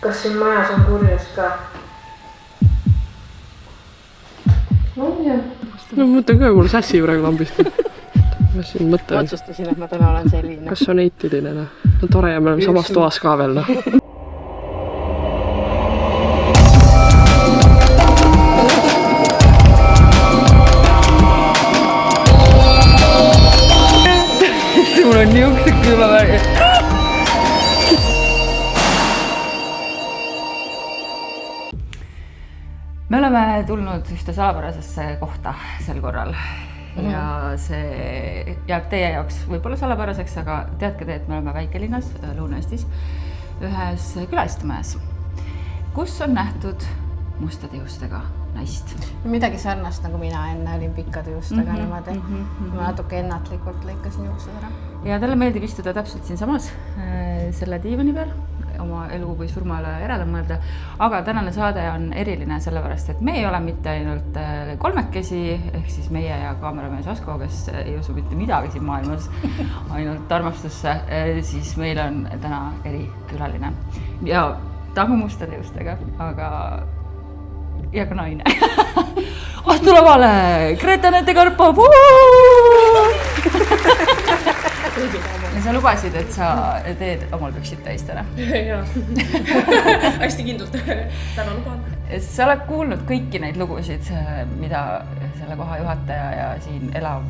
Kas siin majas on kurjus ka? On jah. No mõtlen ka, mul sässi praegu lambist. Ma siin mõtlen. Otsustasin, et ma täna olen selline. Kas on eetiline? No tore ja me oleme samas toas ka veel. Mul on niuksed külmavärgid. Me oleme tulnud ühte salapärasesse kohta sel korral ja see jääb teie jaoks võib-olla salapäraseks, aga teadke te, et me oleme väikelinnas Lõuna-Eestis ühes külalistemäes, kus on nähtud mustade juustega naist. Midagi sarnast nagu mina enne olin pikkade juustega niimoodi. Ma natuke ennatlikult lõikasin juuksed ära. Ja talle meeldib istuda täpselt siin samas selle diivani peal, oma elu või surmale järele mõelda. Aga tänane saade on eriline sellepärast, et me ei ole mitte ainult kolmekesi, ehk siis meie ja kaameramees Asko, kes ei usu mitte midagi siin maailmas, ainult armastusse, siis meil on täna erikülaline. Ja ta on mustade juustega, aga ja ka naine. Astu lavale! Greta Nete-Karpo! Ja sa lubasid, et sa teed omal püksid täis täna. Jaa, hästi kindlalt. Täna luban. Sa oled kuulnud kõiki neid lugusid, mida selle koha juhataja ja siin elav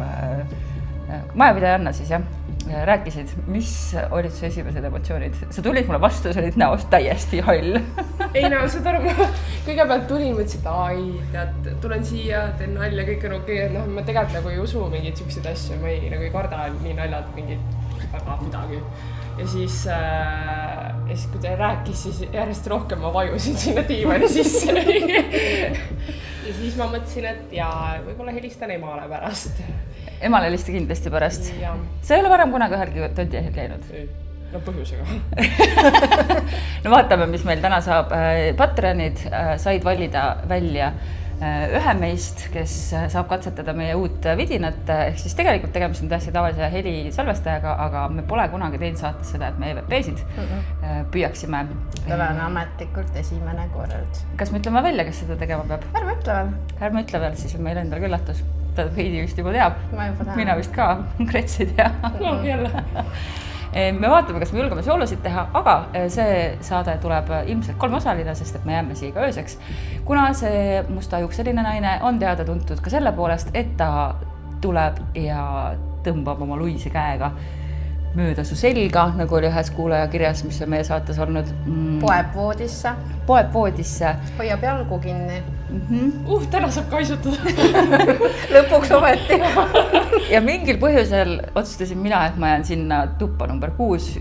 majapidaja Anna siis, jah? Rääkisid, mis olid su esimesed emotsioonid? Sa tulid mulle vastu, sa olid näost täiesti hall. Ei näo, seda aru, ma kõigepealt tulin, mõtlesin, et ai, tead, tulen siia, teen nalja, kõik on okei. No, ma tegelikult nagu ei usu mingid siuksed asju, ma ei karda nii naljalt mingid väga midagi. Ja siis kui ta rääkis, siis järjest rohkem ma vajusin sinna diivani sisse. Ja siis ma mõtlesin, et jaa, võib-olla helistan emale pärast. Emale helisti kindlasti pärast. Ja. Sa ei ole varem kunagi ühelgi tondiahel käinud? No põhjusega. No vaatame, mis meil täna saab. Patreonid said valida välja ühe meist, kes saab katsetada meie uut vidinat. Ehk siis tegelikult tegemist on täiesti tavalise helisalvestajaga, aga me pole kunagi teinud saates seda, et me EVP-sid püüaksime. Tal on ametlikult esimene kord. Kas me ütleme välja, kes seda tegema peab? Ärme ütle veel. Ärme ütle veel, siis on meil endal küllatus. Heidi vist juba teab. Ma juba tean. Mina vist ka. Gretsi tea. No, jälle. Me vaatame, kas me julgeme soolosid teha, aga see saade tuleb ilmselt 3-osaline, sest et me jääme siia ka ööseks. Kuna see mustajuukseline naine on teada tuntud ka selle poolest, et ta tuleb ja tõmbab oma luise käega mööda su selga, nagu oli ühes kuulaja kirjas, mis on meie saates olnud. Poeb voodisse. Poeb voodisse. Hoiab jalgu kinni. Täna saab kaisutada. Lõpuks ometi. Ja mingil põhjusel otsustasin mina, et ma jään sinna tuppa number 6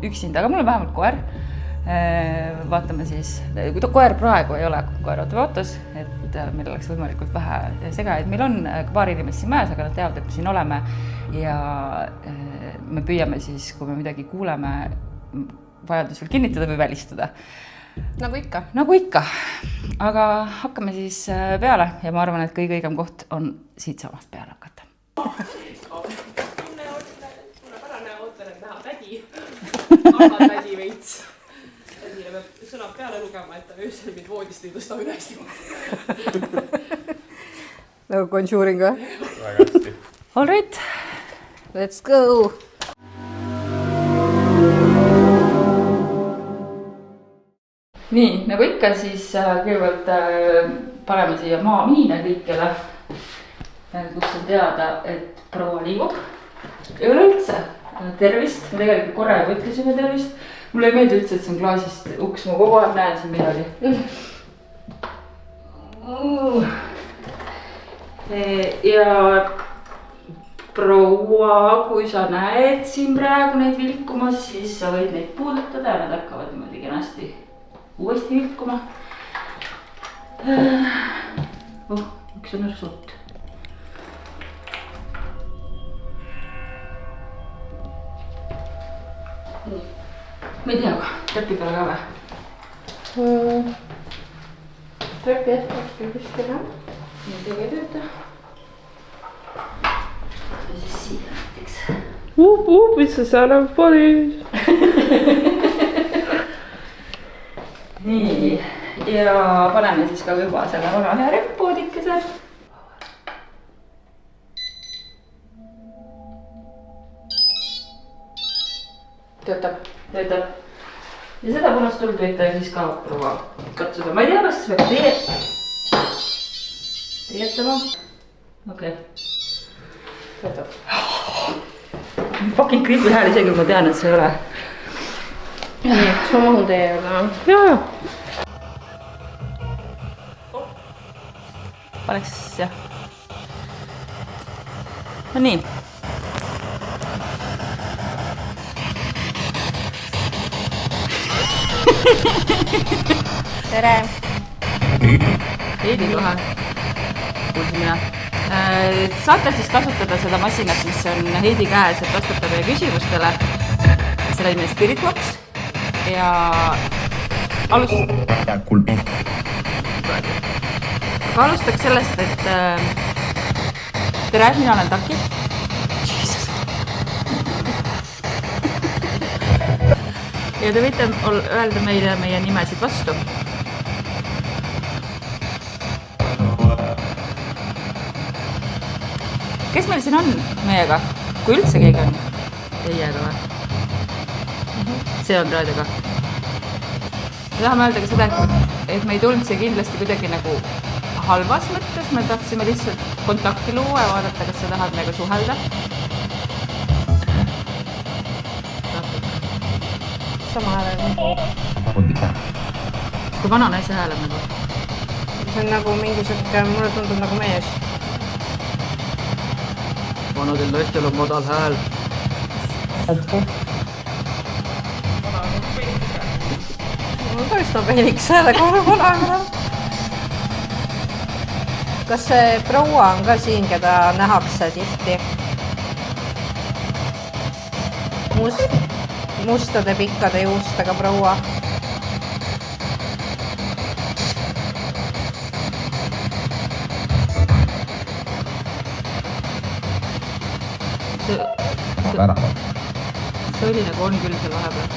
üksinda, aga mul on vähemalt koer. Vaatame siis, kui koer praegu ei ole, koer ootab autos, et meil oleks võimalikult vähe segajaid. Meil on paar inimest siin majas, aga nad teavad, et me siin oleme ja me püüame siis, kui me midagi kuuleme, vajadusel kinnitada või välistada. Nagu ikka. Nagu ikka. Aga hakkame siis peale ja ma arvan, et kõige õigem koht on siit samast peale hakata. Suurepärane ootan, et näha tädi. Aga tädi veits. Tädile peab sõnad peale lugema, et ta öösel mind voodist ei tõsta üles. Nagu Conjuring või? Väga hästi. All right. Let's go! Nii, nagu ikka, siis kõigepealt paneme siia maamiine kõikjale, kus on teada, et proua liigub. Ei ole üldse tervist, me tegelikult korra juba ütlesime tervist. Mulle ei meeldi üldse, et see on klaasist uks, ma kogu aeg näen siin midagi. Ja proua, kui sa näed siin praegu neid vilkumas, siis sa võid neid puudutada ja nad hakkavad niimoodi kenasti uuesti vilkuma. Üks on õrsut. Ma ei tea, trepi peale ka või? Trepi jätkaks küll kuskil, jah? Midagi ei tööta. Ja siis siia näiteks. It's the sound of police. ja paneme siis ka juba selle väga hea rempoodikese. Töötab. Ja seda punast tuld võite siis ka proua katsuda. Ma ei tea, kas peab teetama. Okei. Töötab. Fucking creepy hääl isegi, kui ma tean, et see ei ole. Nii, kas ma mahun teie juurde? Jaa. Paneks, jah. No nii. Tere! Heidi kohe. Kuulsin mina. Saate siis kasutada seda masinat, mis on Heidi käes, et vastata meie küsimustele. Selle nimi on Spiritbox. Ja alustaks sellest, et tere, mina olen Taki. Ja te võite öelda meile meie nimesid vastu. Kes meil siin on meiega? Kui üldse keegi on? Teiega või? See on raadioga. Me tahame öelda ka seda, et me ei tulnud see kindlasti kuidagi nagu halvas mõttes. Me tahtsime lihtsalt kontakti luua ja vaadata, kas sa tahad meiega suhelda. Sama hääle. Kui vana naise hääl on nagu? See on nagu mingi sõkke, mulle tundub nagu mees. Vanadel naistel on madal hääl. Mul on tõesti peeliks hääle kohe vana. Kas see proua on ka siin, keda nähakse tihti? Mustade pikkade juustega proua. See oli nagu on küll seal vahepeal.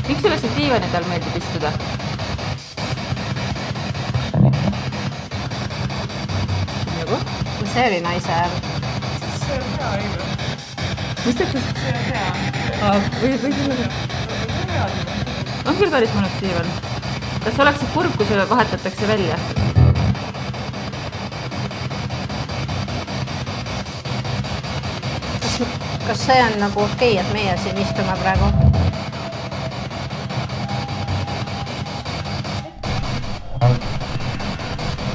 Miks sulle see diivani tal meeldib istuda? See oli naise hääl. See on hea õige. Mis ta ütles? See on hea. Või sellega? On küll päris mõnus diivan. Kas oleksid kurb, kui selle vahetatakse välja? Kas see on nagu okei, et meie siin istume praegu?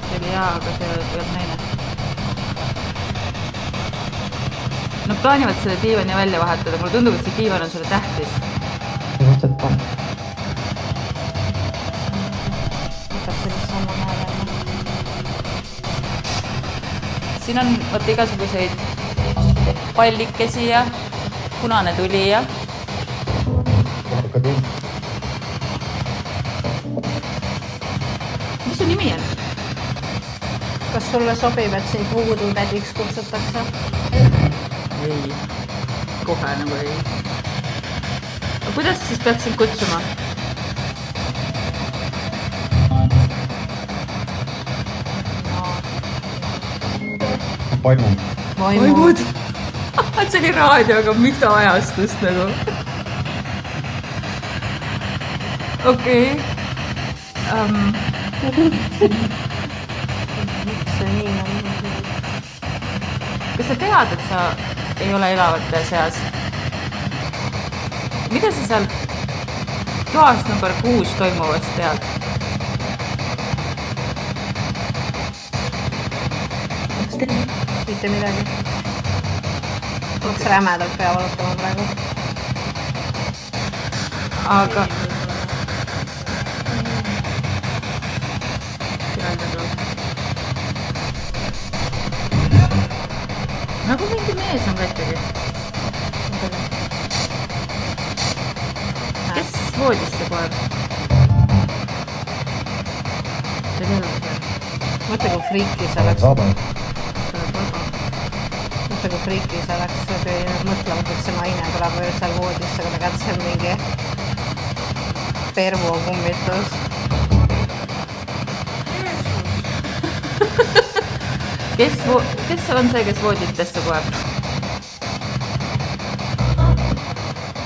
See oli hea, aga see ei olnud naine. Nad plaanivad selle diivani välja vahetada. Mulle tundub, et see diivan on sulle tähtis. Kas see siis sama hääle? Siin on võtta igasuguseid pallikesi ja punane tuli ja mis su nimi on? Kas sulle sobib, et sind voodoo tädiks kutsutakse? Ei, kohe nagu ei. Aga kuidas siis peaks sind kutsuma? Vaimud. See oli raadioga, mida ajastust nagu. Okei. See nii on. Kas sa tead, et sa ei ole elavate seas? Mida sa seal toas number 6 toimuvast tead? Mitte midagi. Oleks rämedalt pea valutama praegu. Aga... Nagu mingi mees on ka ikkagi. Kes voodisse kohe? See ei ole see. Mõtle, kui friiki see oleks. Mõtle, kui friiki see oleks. Mõtlema, et see naine tuleb veel seal voodisse, kui ta kätte seal mingi Pervo kummitus. Kes on see, kes vooditesse poeb?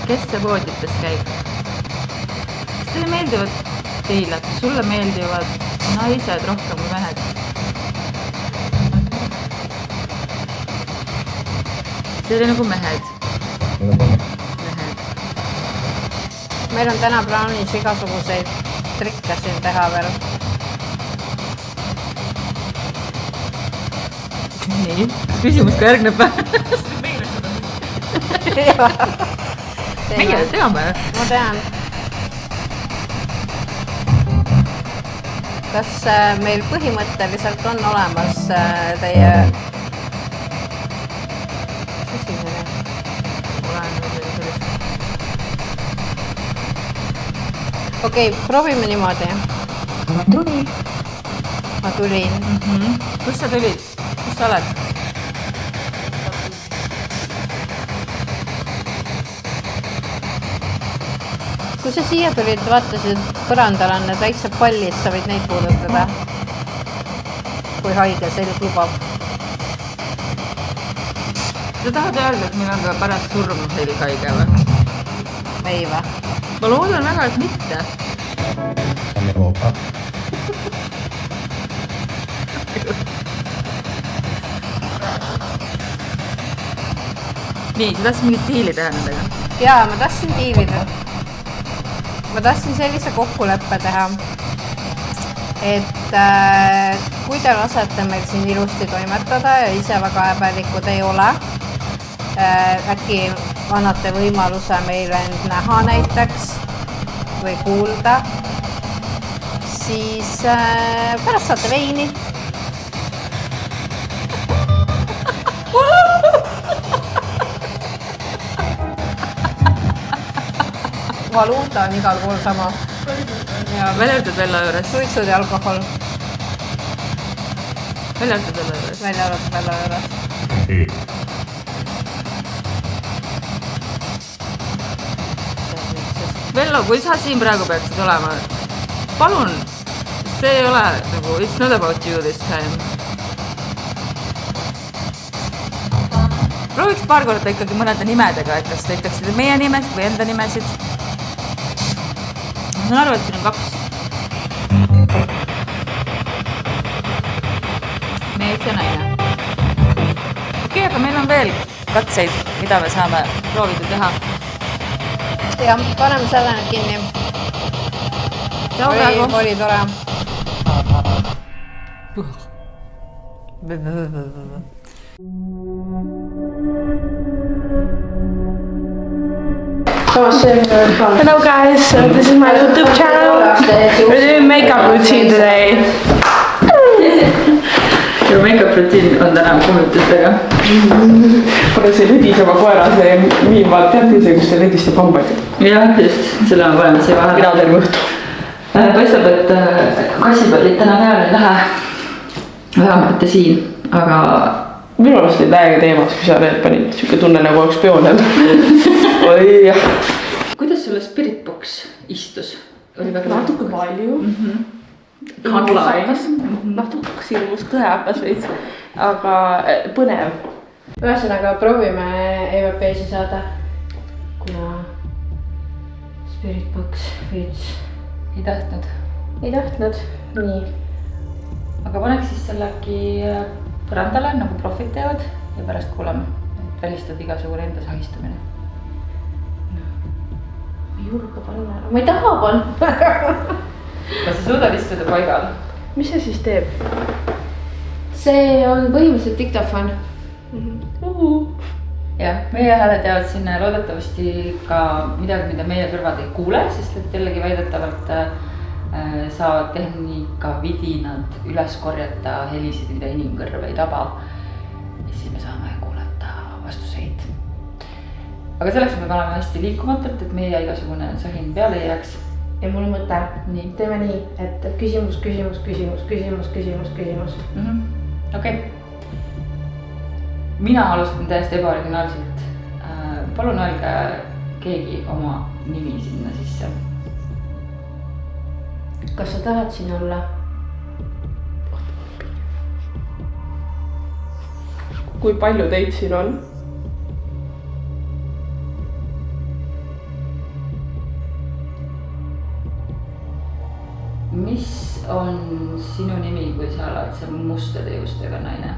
Kes see voodites käib? Kas teile meeldivad teile? Kas sulle meeldivad naised rohkem kui mehed? See oli nagu mehed. Meil on täna plaanis igasuguseid trikke siin teha veel. Nii, küsimus ka järgneb. Meie teame. Ma tean. Kas meil põhimõtteliselt on olemas teie... Okei, proovime niimoodi. Ma tulin. Kus sa tulid? Kus sa oled? Kui sa siia tulid, vaatasid, põrandal on need väiksed pallid, sa võid neid puudutada. Kui haige selg lubab. Sa tahad öelda, et meil on ka pärast surm selg haige või? Ei või? Ma loodan väga, et mitte. Nii, sa tahtsid mingit diili teha nendega? Jaa, ma tahtsin diilida. Ma tahtsin sellise kokkuleppe teha, et kui te lasete meil siin ilusti toimetada ja ise väga häbelikud ei ole, äkki annate võimaluse meile end näha näiteks või kuulda, siis pärast saate veini. Valuuta on igal pool sama. Ja välja Vello juures. Suitsud ja alkohol. Välja Vello juures. Välja Vello juures. Vello, kui sa siin praegu peaksid olema, palun, see ei ole nagu, it's not about you this time. Prooviks paar korda ikkagi mõnede nimedega, et kas te ütleksid meie nimesid või enda nimesid. Ma saan aru, et siin on 2. Mees ja naine. Okei, aga meil on veel katseid, mida me saame proovida teha. Ja, paneme selle nüüd kinni. Oli tore. Hello guys, this is my YouTube channel. We're doing makeup routine today. Your makeup routine on täna kummitustega. Pane see Lüdis oma koera, see viimalt teadki see, kus ta Lüdistab hambaid. Jah, just, selle on panenud see vahel. Mina teen õhtu. Paistab, et kassipallid täna peale ei lähe. Vähemalt mitte siin, aga... Minu arust oli täiega teemas, kui sa need panid. Siuke tunne nagu oleks peonel. Oi jah. Kuidas sulle Spirit Box istus? Natuke palju. Natuke ilmus kõheakas veits, aga põnev. Ühesõnaga proovime EVP-si saada, kuna Spirit Box veits ei tahtnud. Ei tahtnud, nii. Aga paneks siis sellega põrandale, nagu profid teevad ja pärast kuulame, et välistad igasugune enda sahistamine. Ma ei julge panna, ma ei taha panna. Kas sa suudad istuda paigal? Mis see siis teeb? See on põhimõtteliselt diktofon. Jah, meie hääled jäävad sinna loodetavasti ka midagi, mida meie kõrvad ei kuule, sest et jällegi väidetavalt saavad tehnikavidinad üles korjata helisid, mida inimkõrv ei taba. Ja siis me saame kuulata vastuseid. Aga selleks me paneme hästi liikumatult, et meie igasugune sahin peale ei jääks. Ja mul on mõte. Nii. Teeme nii, et küsimus. Okei. Mina alustan täiesti ebaoriginaalselt. Palun öelge keegi oma nimi sinna sisse. kas sa tahad siin olla? kui palju teid siin on? mis on sinu nimi, kui sa oled see mustade juustega naine?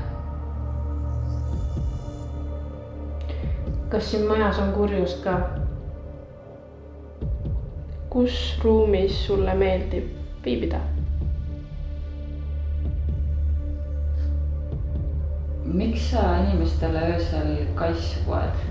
kas siin majas on kurjust ka? kus ruumis sulle meeldib viibida? miks sa inimestele öösel kassu poed?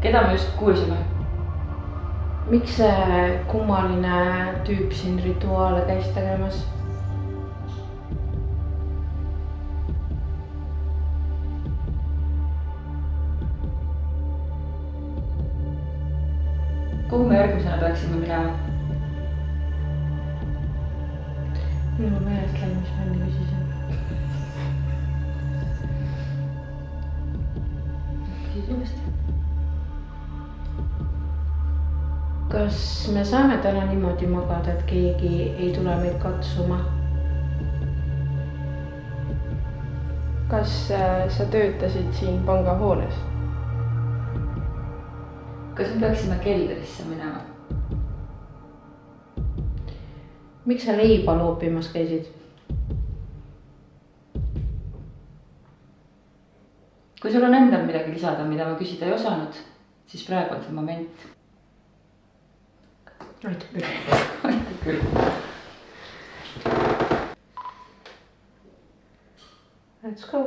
keda me just kuulsime? miks see kummaline tüüp siin rituaale käis tegemas? kuhu me järgmisena peaksime minema? minu meelest läinud, mis ma enne küsisin. Küsis uuesti. kas me saame täna niimoodi magada, et keegi ei tule meid katsuma? kas sa töötasid siin pangahoones? kas me peaksime keldrisse minema? miks sa leiba loopimas käisid? kui sul on endal midagi lisada, mida ma küsida ei osanud, siis praegu on see moment. aitab küll. aitab küll. Let's go.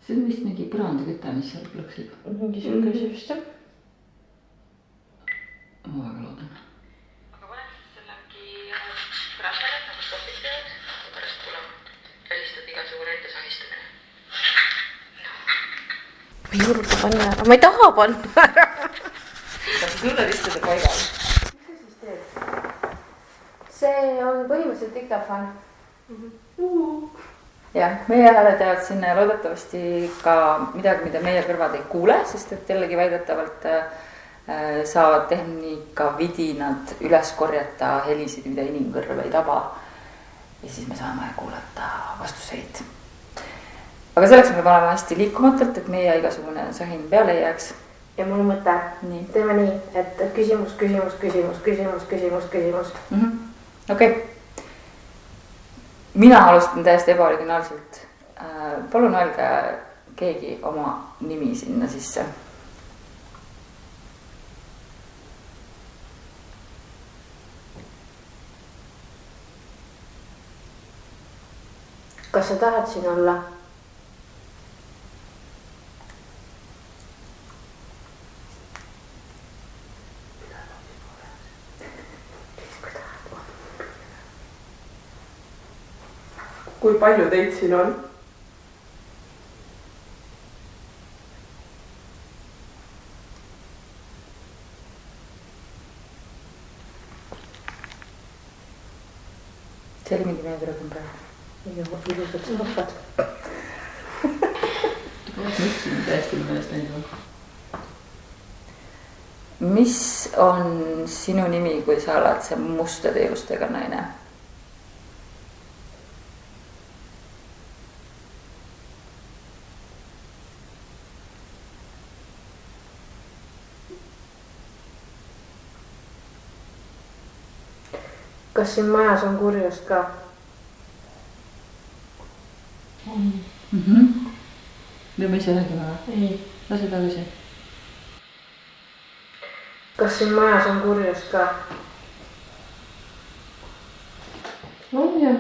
see on vist mingi põrandaküte, mis seal plõksib. mingi siuke asi vist jah. ma väga loodan. aga paned selle mingi krahvele, nagu stopid teevad ja pärast tuleb välistad igasugune ette sahistamine. ma ei julge panna, aga ma ei taha panna ära. kas sa suudad istuda paigal? mis sa siis teed? see on põhimõtteliselt diktafon. jah, meie hääled jäävad sinna ja loodetavasti ka midagi, mida meie kõrvad ei kuule, sest et jällegi väidetavalt saavad tehnikavidinad üles korjata helisid, mida inimkõrv ei taba. ja siis me saame kuulata vastuseid. aga selleks me peame olema hästi liikumatult, et meie igasugune sahin peale ei jääks. ja mul on mõte. Nii. teeme nii, et küsimus. Okei. mina alustan täiesti ebaoriginaalselt. palun öelge keegi oma nimi sinna sisse. kas sa tahad siin olla? kui palju teid siin on? see oli mingi meeldirõõm praegu. ilusad sõnapad. mõtlesin täiesti meelest näidanud. mis on sinu nimi, kui sa oled see mustade juustega naine? kas siin majas on kurjust ka? peame ise räägima või? ei. lase tagasi. kas siin majas on kurjust ka? on jah.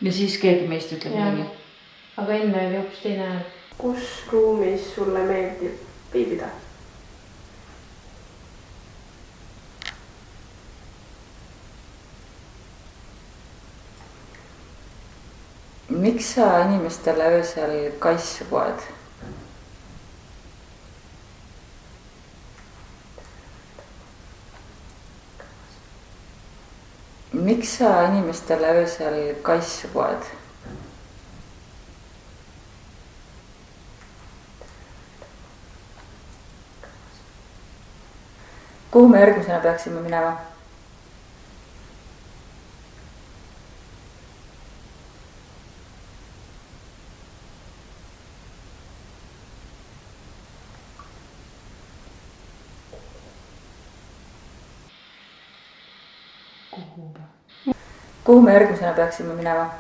ja siis keegi meist ütleb midagi. aga enne oli hoopis teine hääl. kus ruumis sulle meeldib viibida? miks sa inimestele öösel kassu poed? miks sa inimestele öösel kassu poed? Kuhu me järgmisena peaksime minema? Kuhu me järgmisena peaksime minema?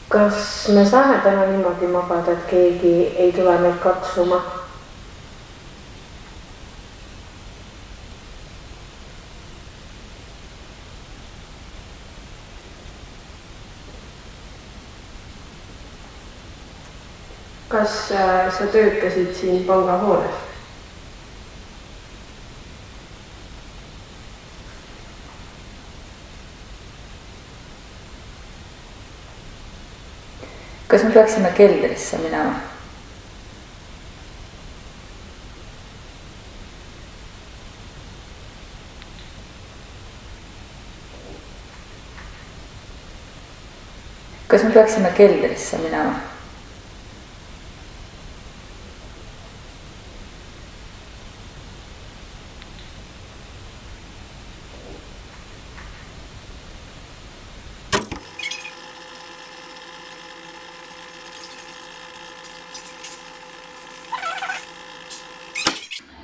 Kas me saame täna niimoodi magada, et keegi ei tule meid katsuma? Kas sa töötasid siin pangahoones? Kas me peaksime keldrisse minema? Kas me peaksime keldrisse minema?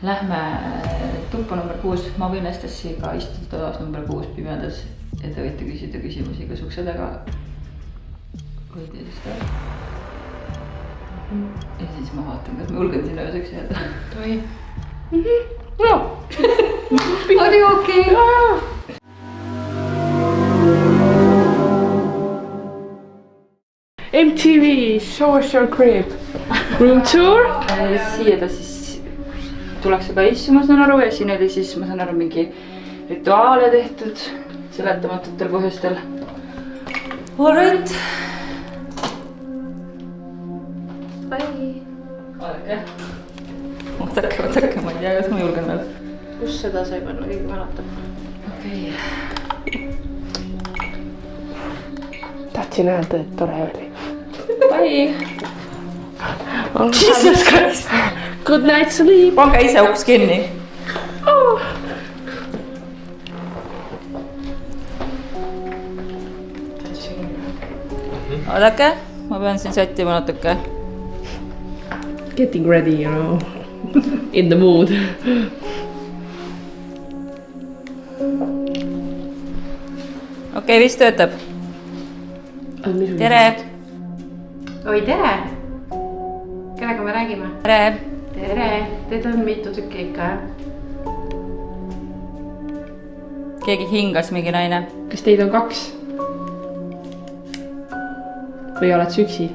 Lähme tuppa number 6, ma võin Estassiga istuda toas number 6 pimedas ja te võite küsida küsimusi kas ukse taga või teisest ära. Ja siis ma vaatan, kas ma julgen sinna ööseks jääda. Toi. Oli okei. MTV Social Crib Room Tour. Siia ta siis tullakse ka issu, ma saan aru, ja siin oli siis, ma saan aru, mingi rituaale tehtud seletamatutel põhjustel. All right. Bye. Vaadake, ma ei tea, kas ma julgen veel. Kus seda sai panna, keegi mäletab? Okei. Tahtsin öelda, et tore oli. Bye. Jesus Christ. Good night sleep. Pange ise uks kinni. Oodake, ma pean siin sättima natuke. Getting ready, you know. In the mood. Okei, vist töötab. Tere. Oi, tere! Kellega me räägime? Tere. Tere! Teid on mitu tükki ikka, jah? Keegi hingas mingi naine. Kas teid on 2? Või oled sa üksi?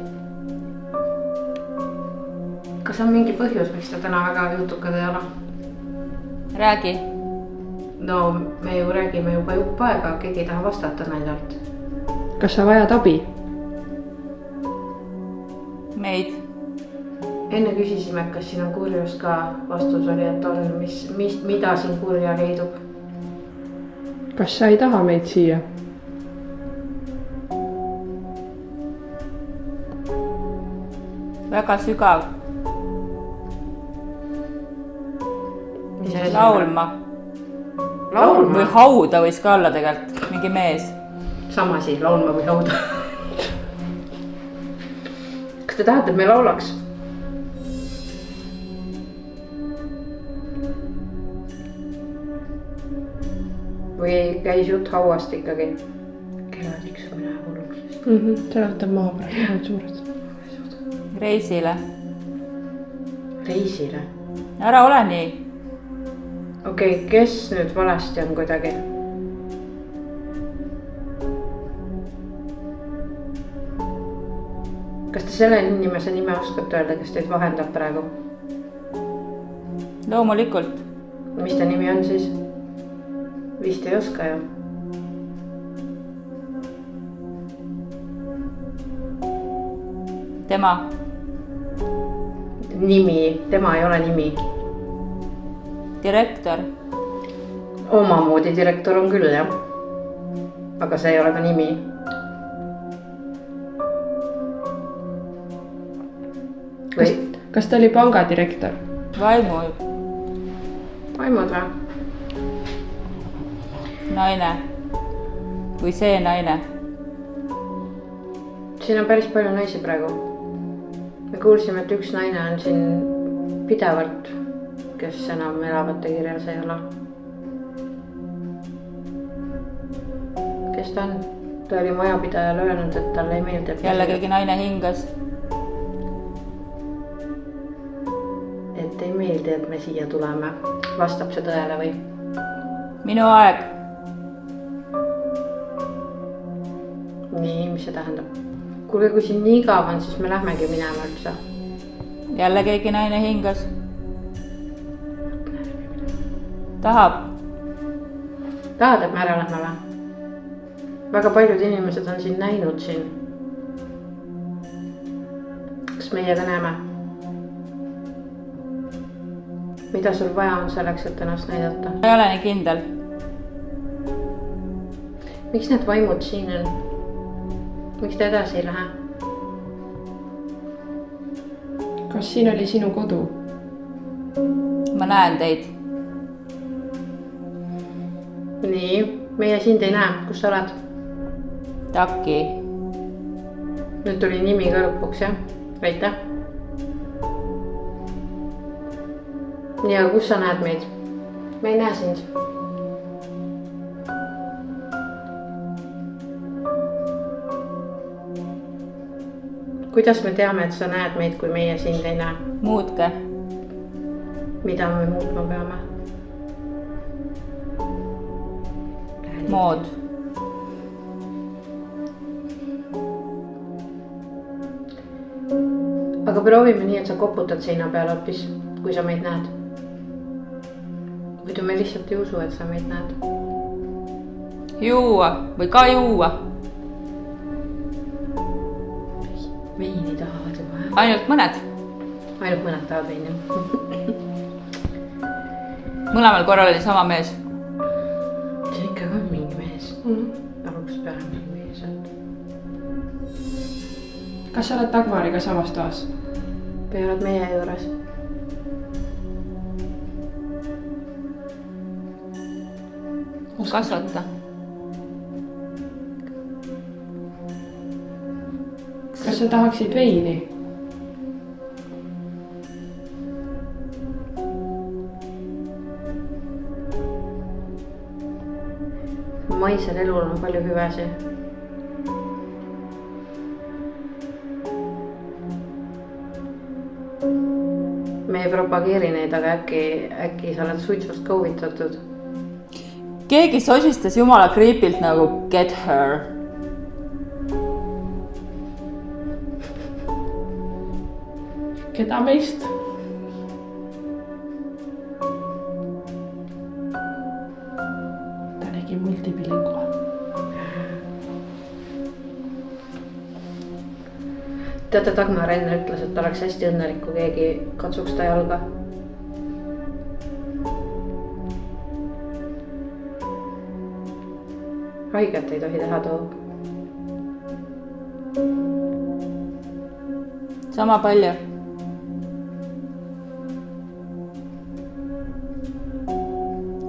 Kas on mingi põhjus, miks te täna väga jutukad ei ole? Räägi. No, me ju räägime juba jupp aega, keegi ei taha vastata naljalt. Kas sa vajad abi? Meid. Enne küsisime, et kas siin on kurjust ka. Vastus oli, et on, mida siin kurja leidub. Kas sa ei taha meid siia? Väga sügav. Laulma. Laulma? Või hauda võis ka olla tegelikult, mingi mees. Sama siis, laulma või hauda. Kas te tahate, et me laulaks? Või käis jutt hauast ikkagi? Kella tiksumine hulluks. Selle võtab maha praegu, on suured. Reisile. Reisile? Ära ole nii. Okei, kes nüüd valesti on kuidagi? Kas te selle inimese nime oskate öelda, kes teid vahendab praegu? Loomulikult. Mis ta nimi on siis? vist ei oska ju. tema. Nimi, tema ei ole nimi. Direktor. Omamoodi direktor on küll jah. Aga see ei ole ka nimi. Kas ta oli pangadirektor? Vaimud. Vaimud või? Naine. Või see naine. Siin on päris palju naisi praegu. Me kuulsime, et üks naine on siin pidevalt, kes enam elavate kirjas ei ole. Kes ta on? Ta oli majapidajale öelnud, et talle ei meeldi. Jälle keegi naine hingas. Et ei meeldi, et me siia tuleme. Vastab see tõele või? Minu aeg. Nii, mis see tähendab? Kuulge, kui siin nii igav on, siis me lähmegi minema üldse. Jälle keegi naine hingas. Tahab. Tahad, et me ära lähme või? Väga paljud inimesed on siin näinud siin. Kas meie ka näeme? Mida sul vaja on selleks, et ennast näidata? Ei ole nii kindel. Miks need vaimud siin on? Miks te edasi ei lähe? Kas siin oli sinu kodu? Ma näen teid. Nii, meie sind ei näe. Kus sa oled? Taki. Nüüd tuli nimi ka lõpuks, jah? Aitäh. Nii, aga kus sa näed meid? Me ei näe sind. Kuidas me teame, et sa näed meid, kui meie sind ei näe? Muutke. Mida me muutma peame? Mood. Aga proovime nii, et sa koputad seina peal hoopis, kui sa meid näed. Muidu me lihtsalt ei usu, et sa meid näed. Juua või ka juua. Veini tahavad juba, jah? Ainult mõned. Ainult mõned tahavad veini. Mõlemal korral oli sama mees. See ikka on mingi mees. Aluks peale mingi mees on. Kas sa oled Dagmariga samas toas? Või oled meie juures? Kasvata. Kas sa tahaksid veini? Maisel elul on palju hüvesi. Me ei propageeri neid, aga äkki sa oled suitsust ka huvitatud. Keegi sosistas jumala kriipilt nagu get her. Keda meist? Ta nägi multipilingua. Teate, Dagmar enne ütles, et oleks hästi õnnelik, kui keegi katsuks ta jalga. Haiget ei tohi teha too. Sama palju.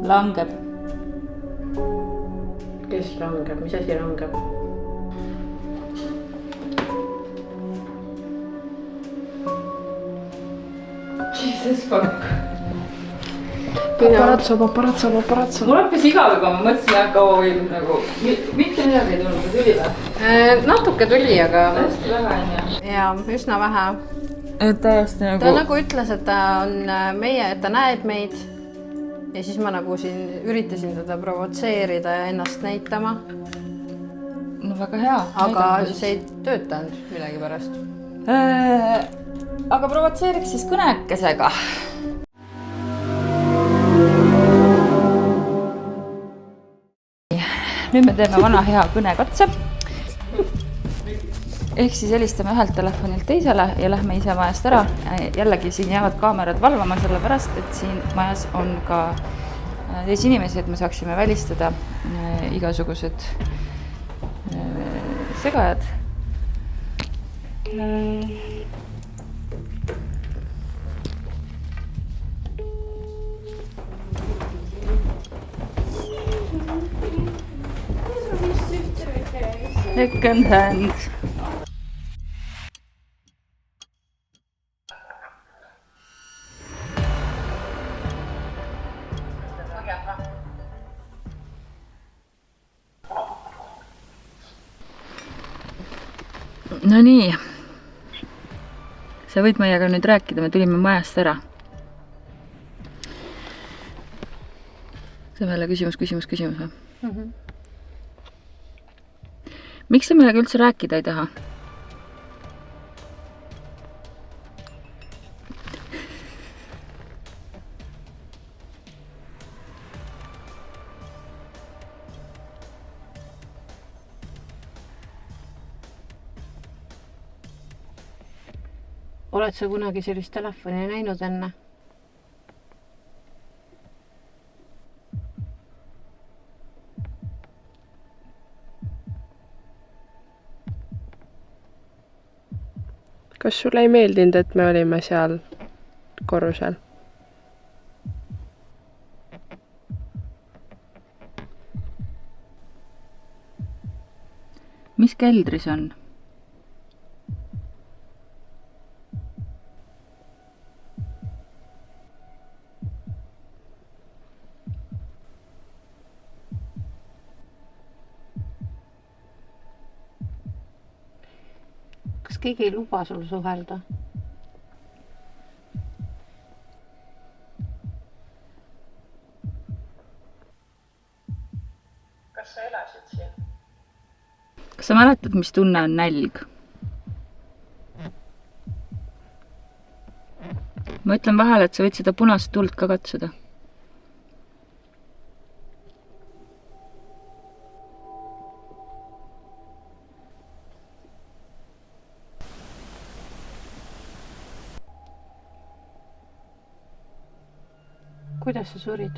Langeb. Kes langeb? Mis asi langeb? Jesus fuck. Paparazzo. Mul hakkas igav juba, ma mõtlesin, et kaua võib nagu mitte midagi ei tulnud, tuli või? Natuke tuli, aga... Hästi vähe on ja. Jaa, üsna vähe. Et täiesti nagu... Ta nagu ütles, et ta on meie, et ta näeb meid. Ja siis ma nagu siin üritasin teda provotseerida ja ennast näitama. No väga hea. Aga see ei töötanud millegi pärast. Aga provotseeriks siis kõnekesega. nüüd me teeme vana hea kõnekatse. Ehk siis helistame ühelt telefonilt teisele ja lähme ise majast ära. Jällegi siin jäävad kaamerad valvama, sellepärast, et siin majas on ka teisi inimesi, et me saaksime välistada igasugused segajad. Second hand. No nii, sa võid meiega nüüd rääkida, me tulime majast ära. See on jälle küsimus või? Miks sa meiega üldse rääkida ei taha? Oled sa kunagi sellist telefoni näinud enne? Kas sulle ei meeldinud, et me olime seal korrusel? Mis keldris on? Kas keegi ei luba sul suhelda? Kas sa elasid siin? Kas sa mäletad, mis tunne on nälg? Ma ütlen vahel, et sa võid seda punast tuld ka katsuda. Kuidas sa surid?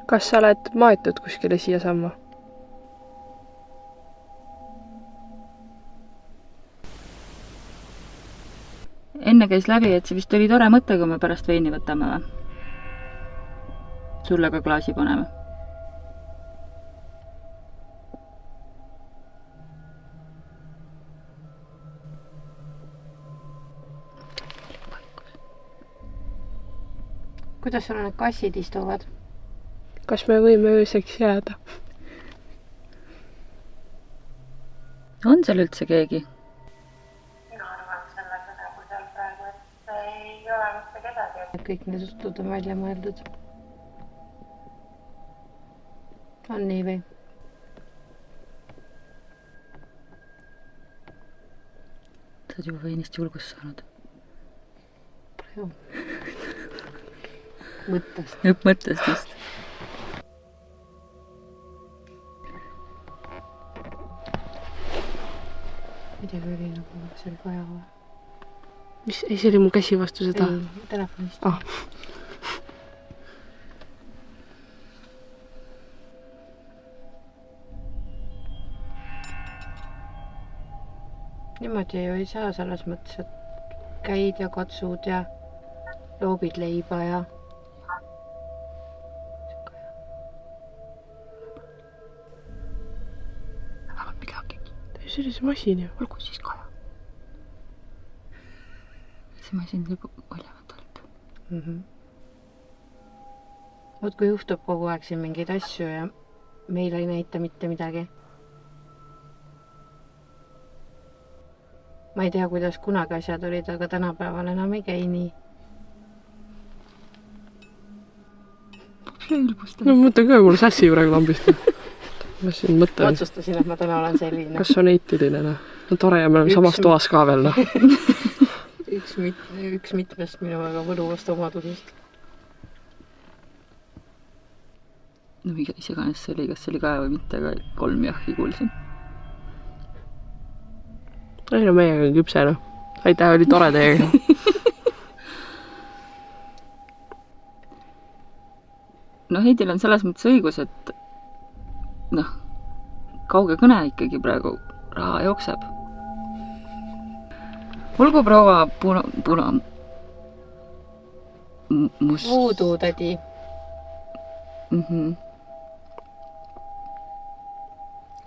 Kas sa oled maetud kuskile siia samma? Enne käis läbi, et see vist oli tore mõte, kui me pärast veini võtame või? Sulle ka klaasi paneme. Kuidas sul need kassid istuvad? Kas me võime ööseks jääda? On seal üldse keegi? Minu arvan selle kõne põhjal praegu, et ei ole mitte kedagi. Kõik need jutud on välja mõeldud. On nii või? Sa oled juba veinist julgust saanud. Palju. Mõttest. Mõttest just. Midagi oli nagu seal vaja või? Mis? Ei, see oli mu käsi vastu seda? Ei, telefonist. Niimoodi ju ei saa selles mõttes, et käid ja katsud ja loobid leiba ja... See oli see masin ju. Olgu siis Kaja. See masin teeb oljavalt. Vot kui juhtub kogu aeg siin mingeid asju ja meil ei näita mitte midagi. Ma ei tea, kuidas kunagi asjad olid, aga tänapäeval enam ei käi nii. No mõtlen ka, mul sässi praegu lambist. ma siin mõtlen. Otsustasin, et ma täna olen selline. Kas on eetiline? No tore ja me oleme samas toas ka veel. No. üks mitmest minu väga võluvast omadusest. No mis iganes see oli, kas see oli kaja või mitte, aga 3 jahhi kuulsin. Ei no meiega on küpse, noh. Aitäh, oli tore teiega. No Heidil on selles mõttes õigus, et noh, kauge kõne ikkagi praegu, raha jookseb. Olgu proua must. Voodoo tädi.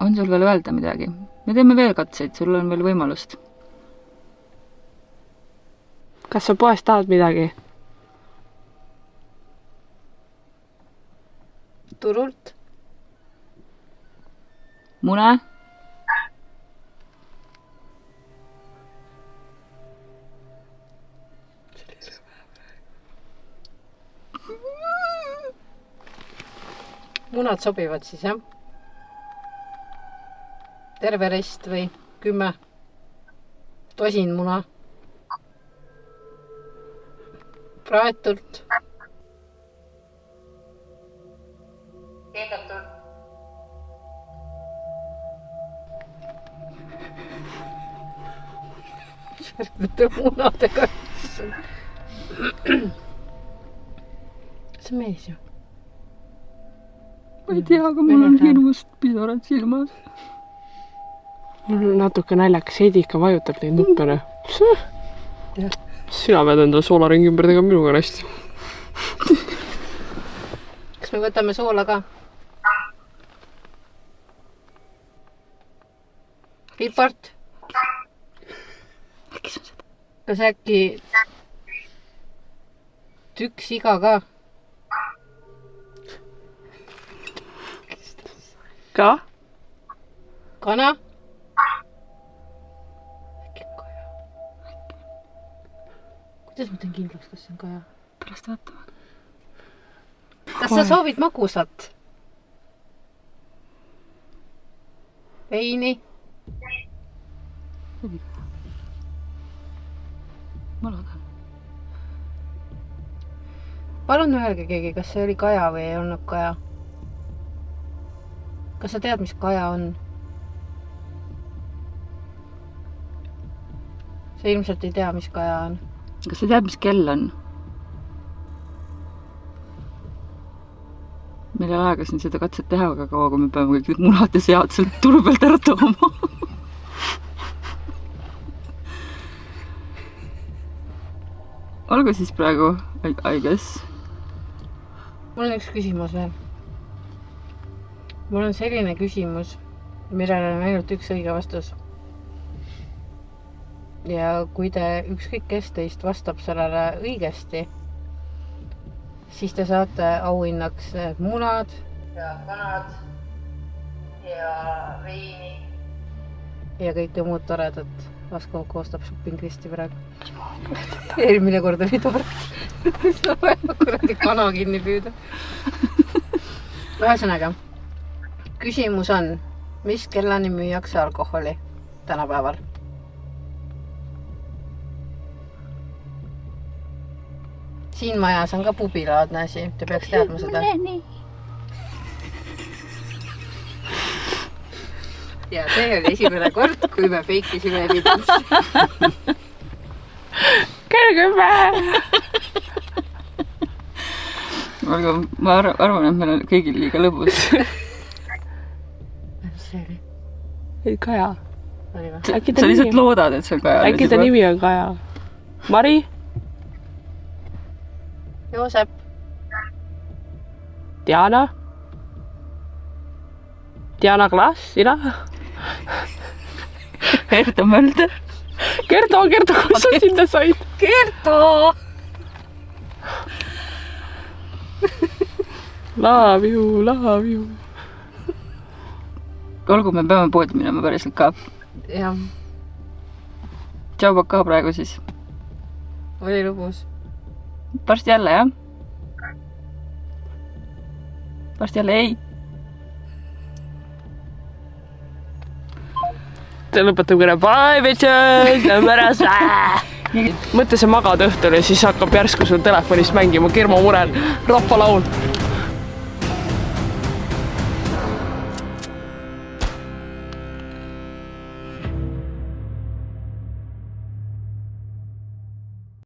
On sul veel öelda midagi? Me teeme veel katseid, sul on veel võimalust. Kas sa poest tahad midagi? Turult. Mune? Munad sobivad siis, jah? Terve rest või 10? Tosin muna? Praetult? Keedetud. Särvete munadega. See mees ju. Ma ei tea, aga mul on hirmust pisarad silmas. Mul on natuke naljakas, Heidi ikka vajutab neid nuppene. Sina pead endale soolaringi ümber tegema minuga hästi. Kas me võtame soola ka? Pipart? Äkki see on seda? Kas äkki tükk siga ka? Ka? Kana? Äkki kaja? Kuidas ma teen kindlaks, kas see on kaja? Pärast vaatama. Kas sa soovid magusat? Veini? Ma loodan. Palun öelge keegi, kas see oli kaja või ei olnud kaja? Kas sa tead, mis kaja on? Sa ilmselt ei tea, mis kaja on. Kas sa tead, mis kell on? Meil ei ole aega siin seda katset teha, aga kaua, kui me peame kõik need munad ja sead sealt turu pealt ära tooma. Olgu siis praegu, I guess. Mul on üks küsimus veel. Mul on selline küsimus, millele on ainult üks õige vastus. Ja kui te ükskõik kes teist vastab sellele õigesti, siis te saate auhinnaks need munad Ja kanad. Ja veini. ja kõike muud toredat. Vasko koostab shopping listi praegu. Eelmine kord oli tort. Sa vaja kuradi kana kinni püüda. Ühesõnaga, küsimus on, mis kellani müüakse alkoholi tänapäeval? Siin majas on ka pubilaadne asi, te peaks teadma seda. Ja see oli esimene kord, kui me feikisime evidentsi. Kergeme! Aga ma arvan, et meil on kõigil liiga lõbus. Mis see oli? Ei, Kaja. Oli või? Sa lihtsalt loodad, et see on Kaja. Äkki ta nimi on Kaja? Mari? Joosep. Diana? Diana Klaas, sina? Erto Mölder. Kerto, kus sa sinna said? Kerto! Love you. Olgu, me peame poodi minema päriselt ka. Jah, Tšau Paka praegu siis. oli lõbus. Varsti jälle, jah? Varsti jälle ei. ta lõpetab kõne bye bitches, lähme ära mõtle, sa magad õhtul ja siis hakkab järsku sul telefonist mängima Kirmo Murel rahvalaul.